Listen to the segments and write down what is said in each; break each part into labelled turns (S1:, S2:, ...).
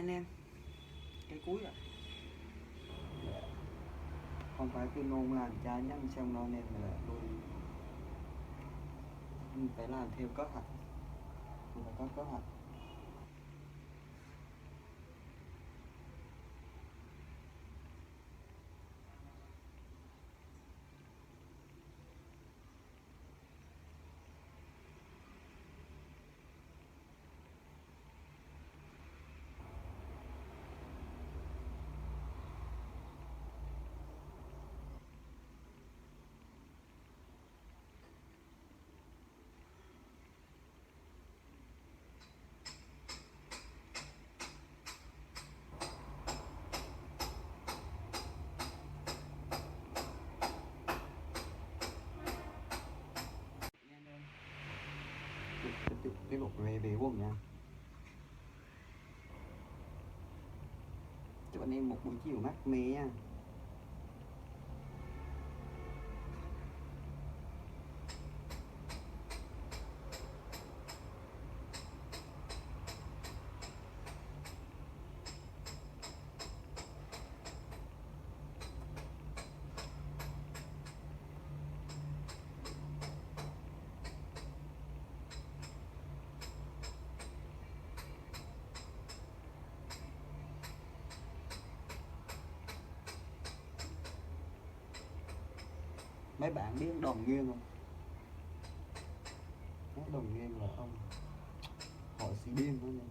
S1: anh em, cái cuối rồi. Không phải cứ nôn làm cha nhắn xong đâu anh em, là tôi phải làm theo kế hoạch, tôi phải có kế hoạch. Tiếp tục về quân nha. Chúc anh em một buổi chiều mát mẻ nha. Mấy bạn biết Đồng Nguyên không? Đồng Nguyên là ông hội sĩ điên đó nha.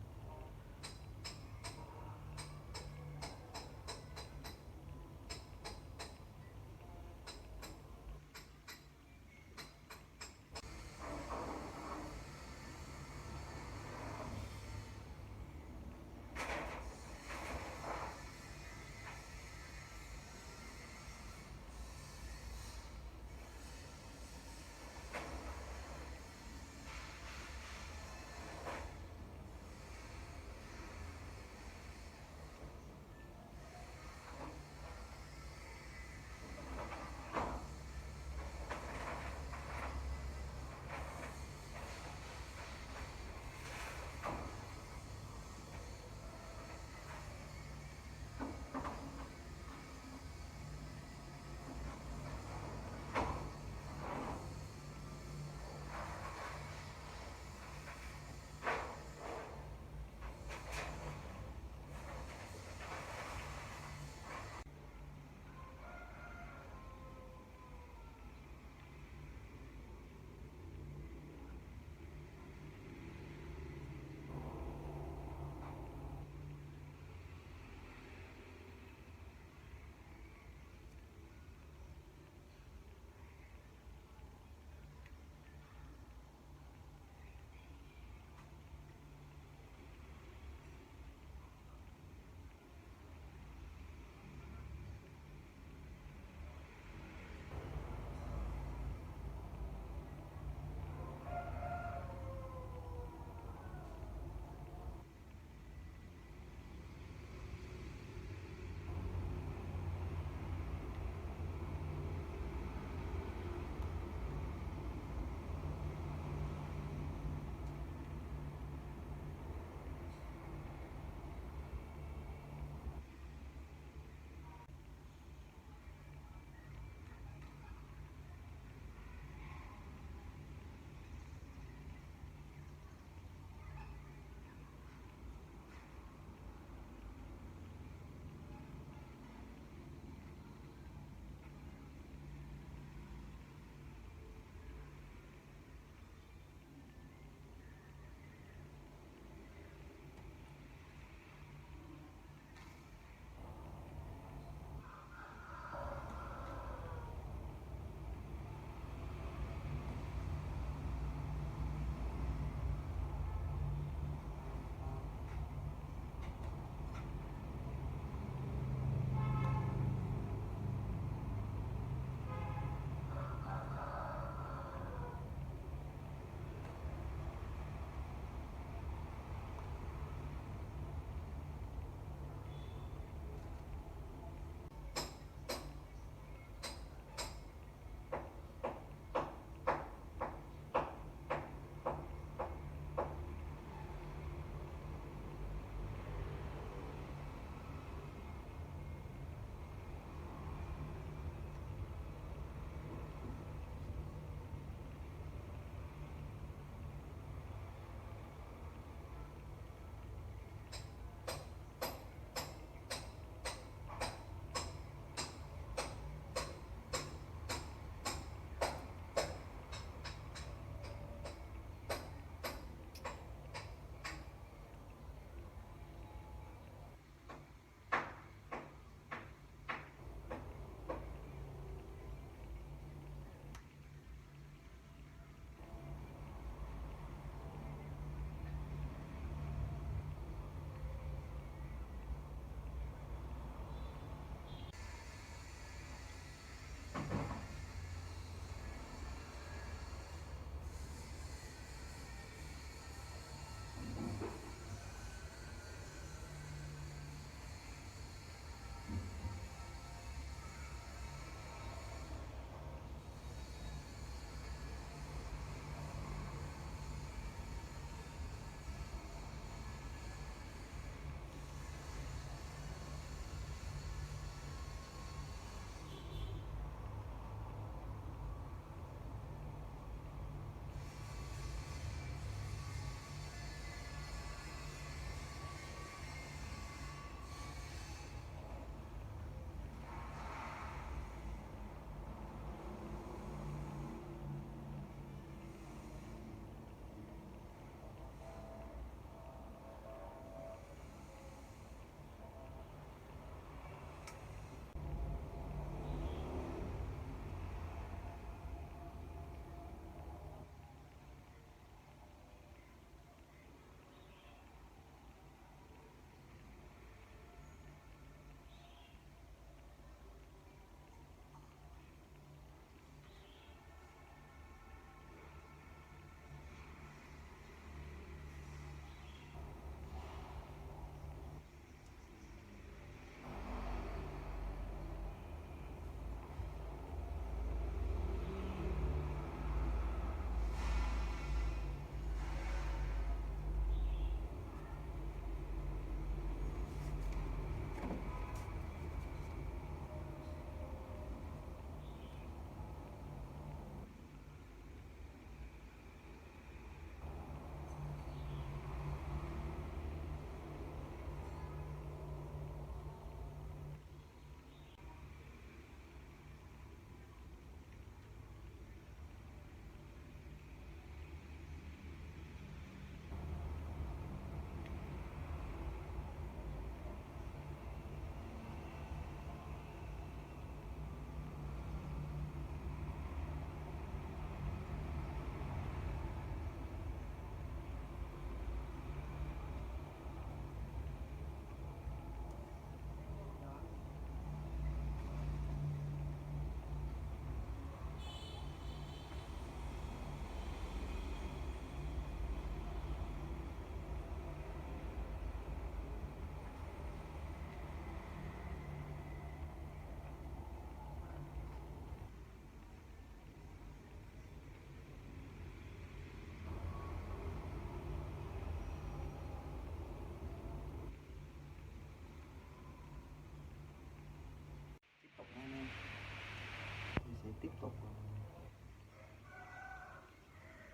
S1: tiếp tục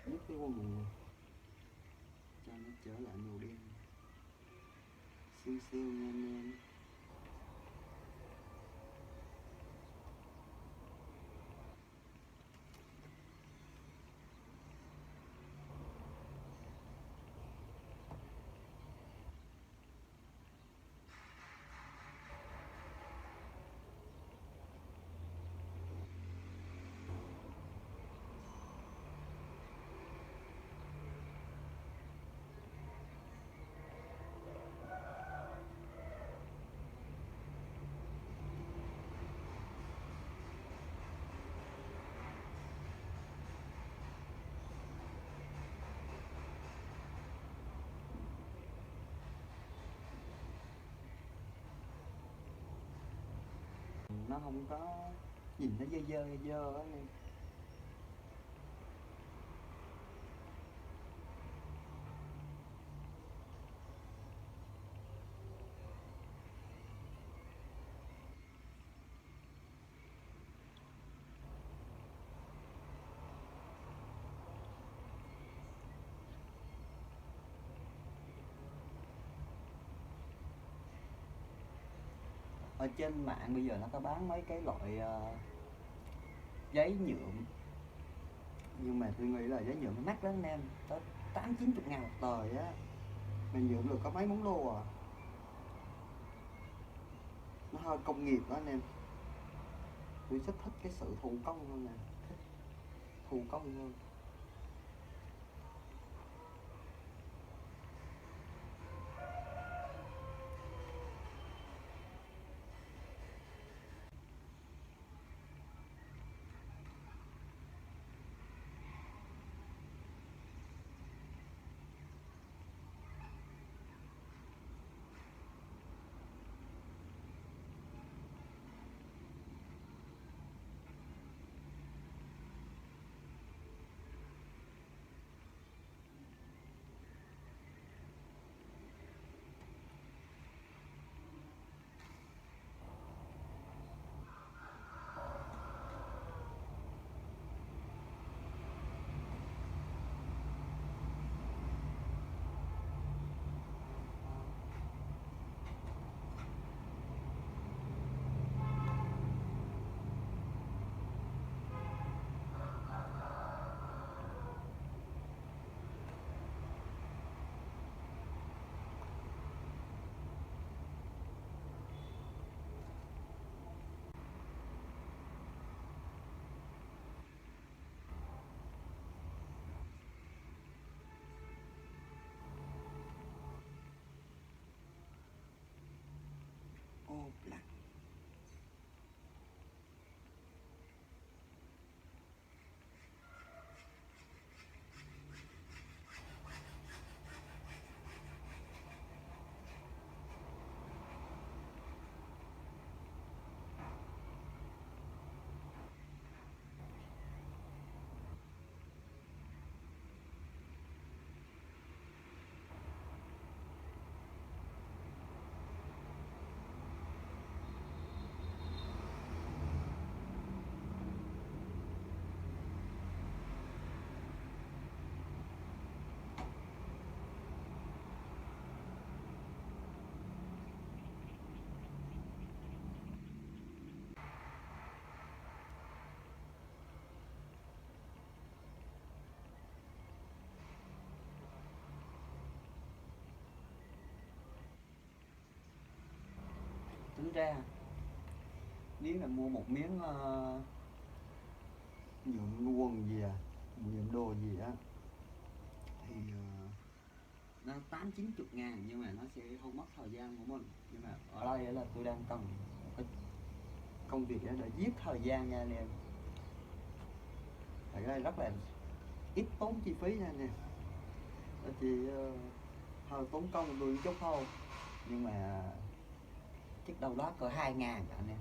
S1: nhấc cái quần cho nó trở lại màu đen siêu siêu nha anh em. Nó không có nhìn nó dơ á em. Ở trên mạng bây giờ nó có bán mấy cái loại giấy nhuộm, nhưng mà tôi nghĩ là giấy nhuộm nó mắc lắm anh em, tới 80-90 ngàn một tờ á, mình nhuộm được có mấy món đồ à, nó hơi công nghiệp đó anh em. Tôi rất thích cái sự thủ công hơn nè, thích thủ công hơn. Ô black. Tính ra nếu mà mua một miếng nhuộm quần gì nhuộm đồ gì á thì nó 80-90 ngàn, nhưng mà nó sẽ không mất thời gian của mình. Nhưng mà ở đây là tôi đang cần một công việc để giết thời gian nha anh em. Ở đây rất là ít tốn chi phí nha anh em, nó chỉ hơi tốn công tôi chút thôi, nhưng mà chắc đâu đó cỡ 2 ngàn anh em.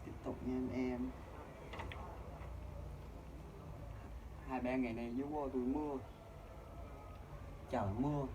S1: Tiếp tục nha anh em. 2-3 ngày này dưới vô tụi mưa, trời mưa.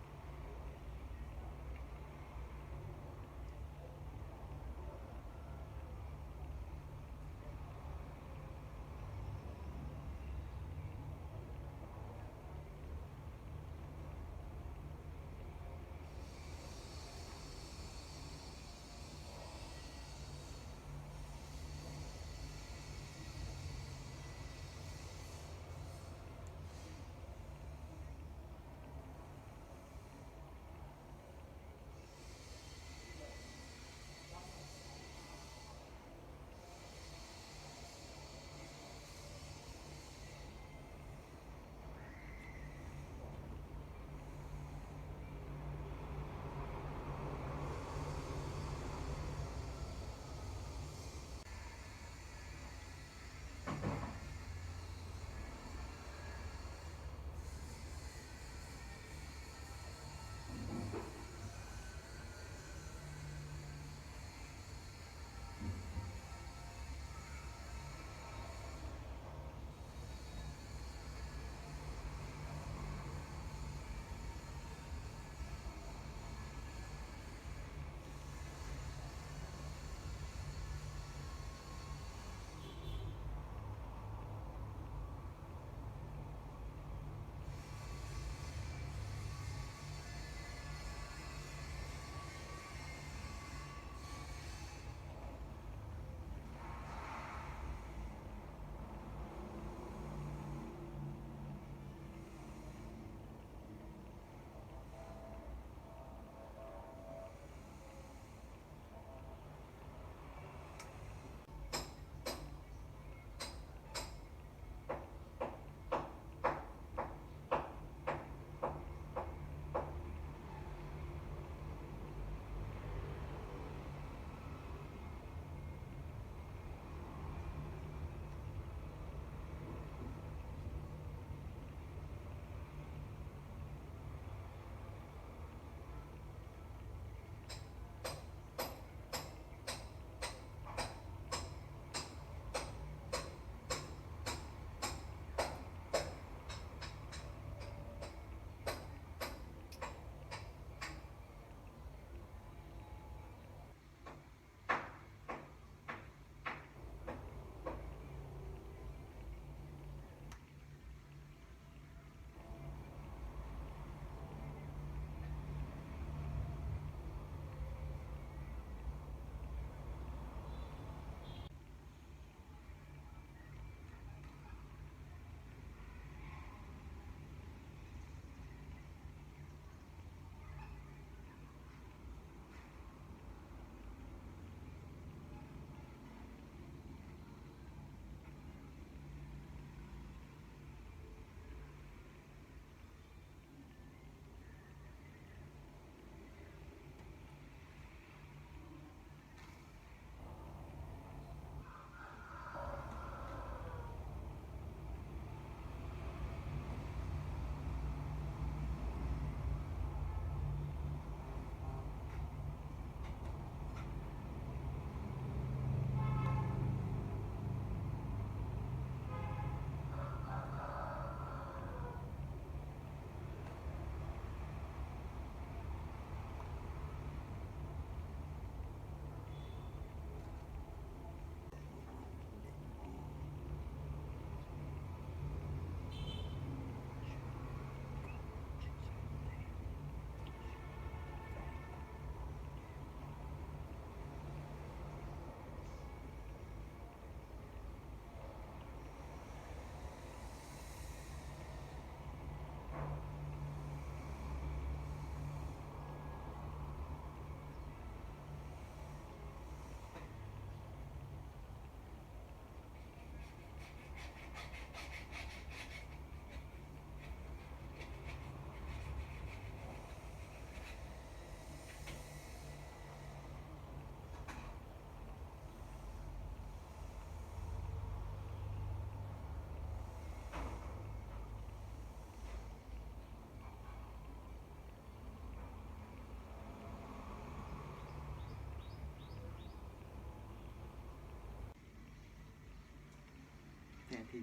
S1: thì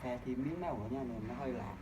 S1: pha thêm miếng nào nữa nha nên nó hơi lạ.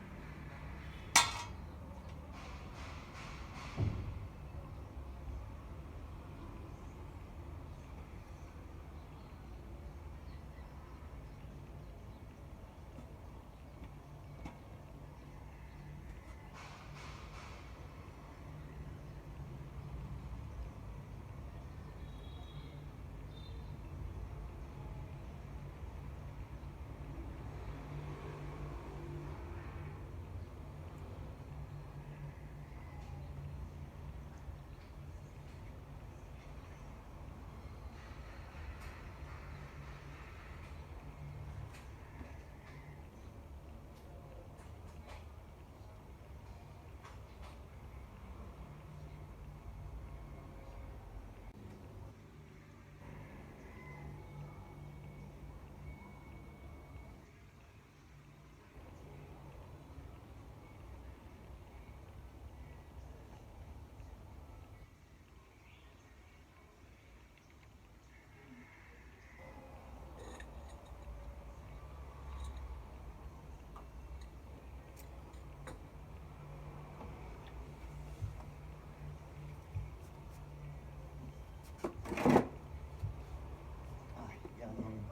S1: Giờ mình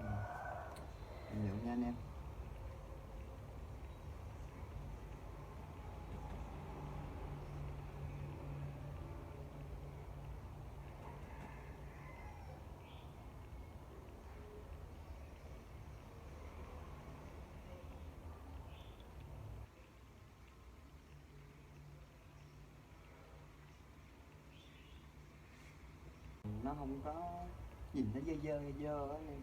S1: liệu nha anh em. Nó không có nhìn nó dơ dơ á anh em.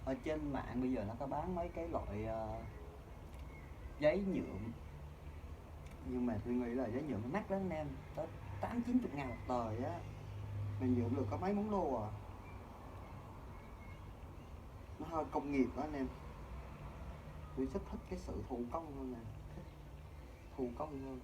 S1: Ở trên mạng bây giờ nó có bán mấy cái loại giấy nhuộm, nhưng mà tôi nghĩ là giấy nhuộm nó mắc lắm anh em, tới 80-90 ngàn một tờ á, mình nhuộm được có mấy món đồ à, nó hơi công nghiệp đó anh em. Tôi rất thích cái sự thủ công hơn nè, thích thủ công hơn.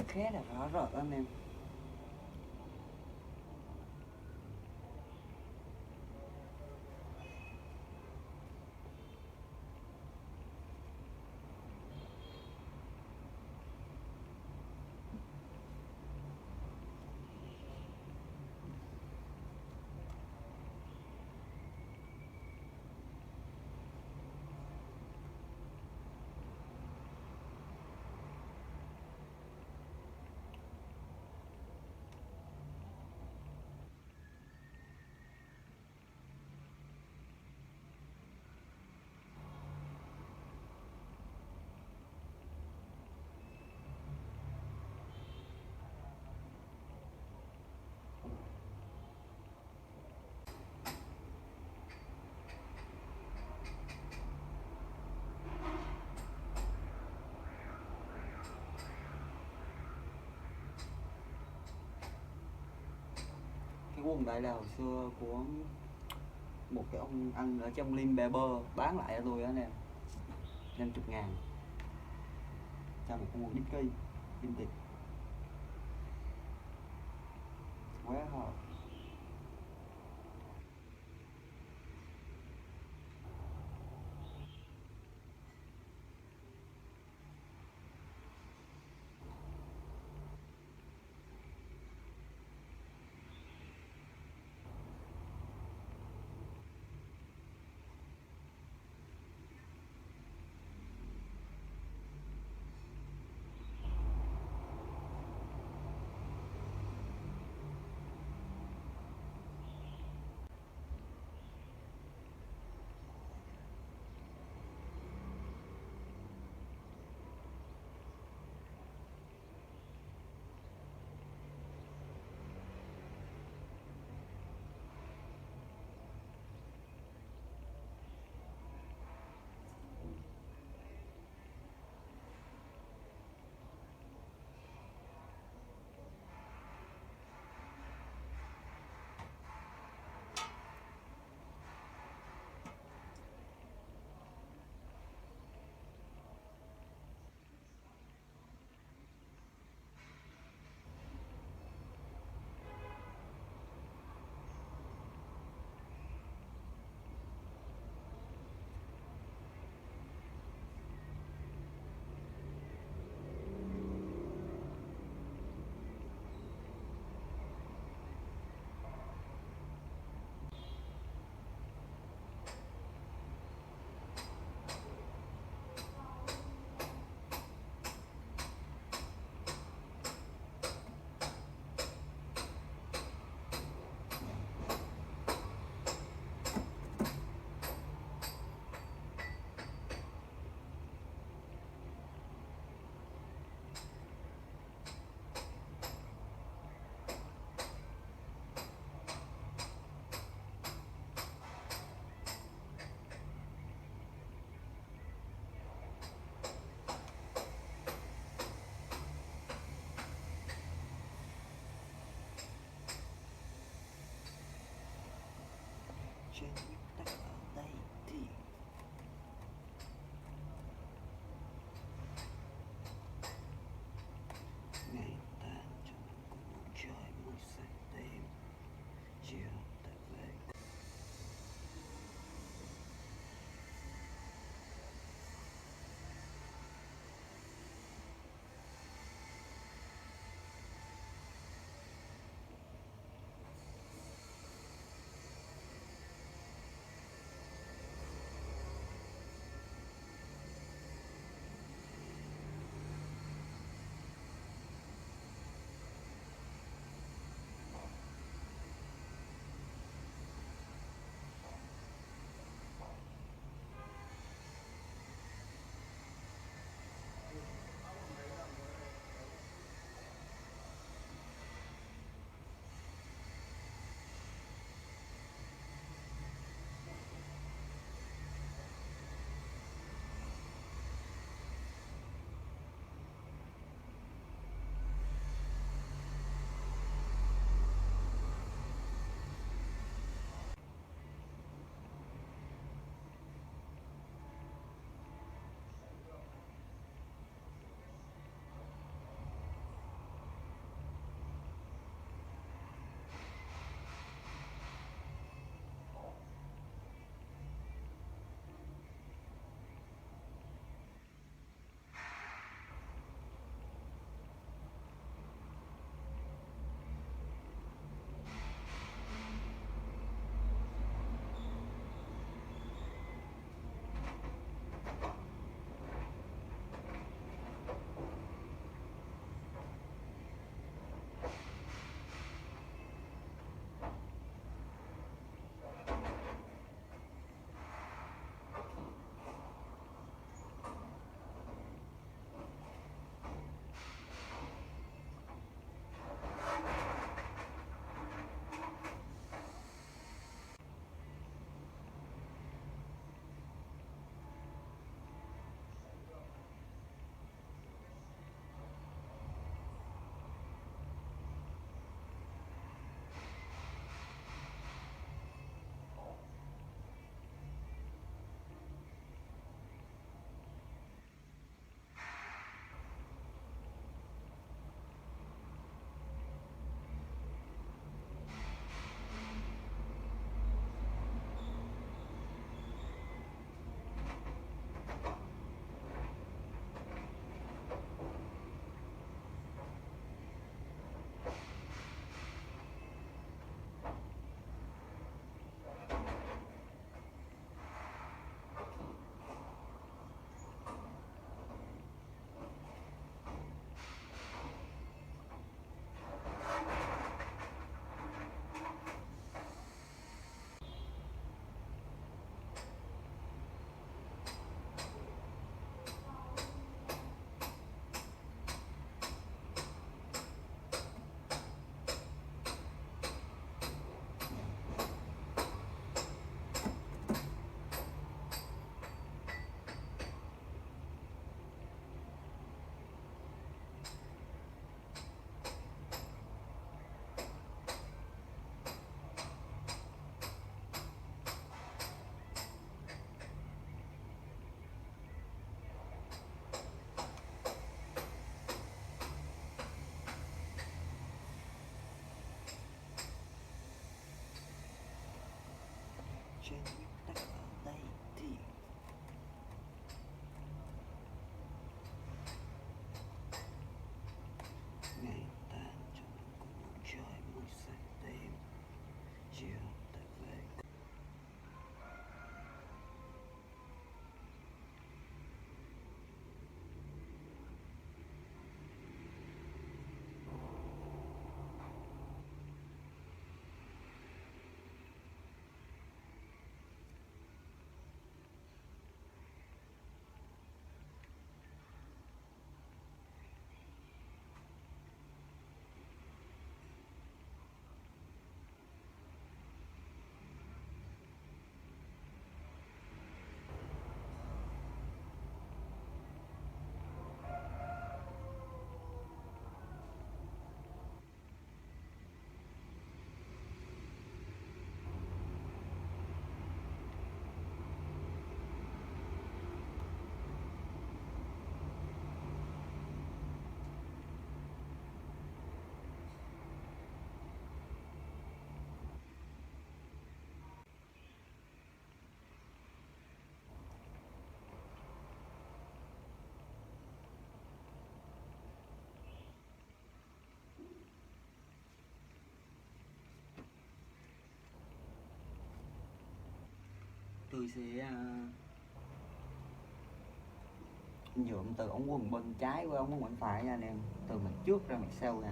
S1: Khá là rõ rệt anh em. Cái quần đại là hồi xưa của một cái ông ăn ở trong Lim Barber bán lại cho tôi đó anh em, 50 ngàn cho một con quần Dickie vintage, quá hợp. trên nguyên tắc ở đây thì ngày tan trong cùng bầu trời mùi xanh đêm chiều ta về. Trên nguyên tắc ở đây thì ngày tan trong cùng bầu trời mùi xanh đêm chiều ta về. tôi sẽ nhuộm từ ống quần bên trái qua ống quần bên phải nha anh em, từ mặt trước ra mặt sau nè.